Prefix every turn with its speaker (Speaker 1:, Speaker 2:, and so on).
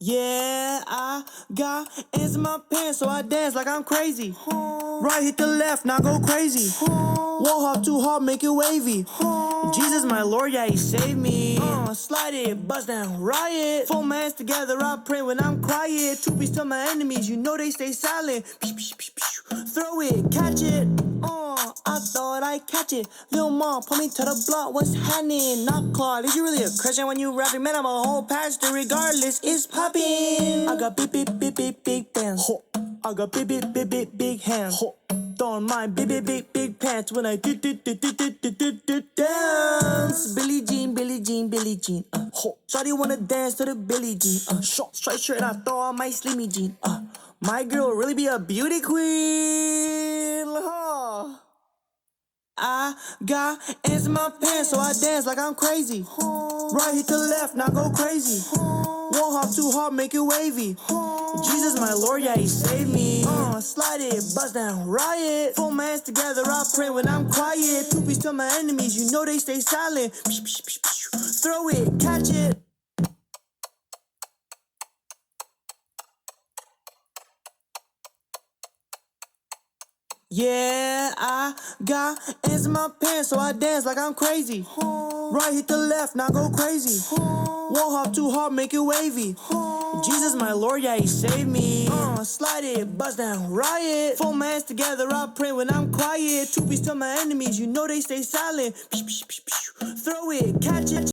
Speaker 1: Yeah, I got ants in my pants, so I dance like I'm crazy. Right, hit the left, now go crazy. Won't hop too hard, make it wavy. Jesus, my Lord, yeah, He saved me. Slide it, bust down, riot. Four hands together, I pray when I'm quiet. Two beats to my enemies, you know they stay silent. Throw it, catch it. I thought I'd catch it. Lil' mom, put me to the block, what's happening? Not Claude, is you really a Christian when you rapping? Man, I'm a whole pastor, regardless, it's poppin'. I got big bands. I got big hands. Don't mind big pants when I dance. Billie Jean. Shawty wanna dance to the Billie Jean. Straight shirt, I thought I might sleep me jean. My girl really be a beauty queen. I got ants in my pants, so I dance like I'm crazy. Right, hit the left, now go crazy. Won't hop too hard, make it wavy. Jesus, my Lord, yeah, He saved me. Slide it, bust down, riot. Four hands together, I pray when I'm quiet. Two beats to my enemies, you know they stay silent. Throw it, catch it. Yeah, I got ants in my pants, so I dance like I'm crazy. Right, hit the left, now go crazy. Won't hop too hard, make it wavy. Jesus, my Lord, yeah, He saved me. Slide it, bust down, riot. Four hands together, I pray when I'm quiet. Two beats to my enemies, you know they stay silent. Throw it, catch it.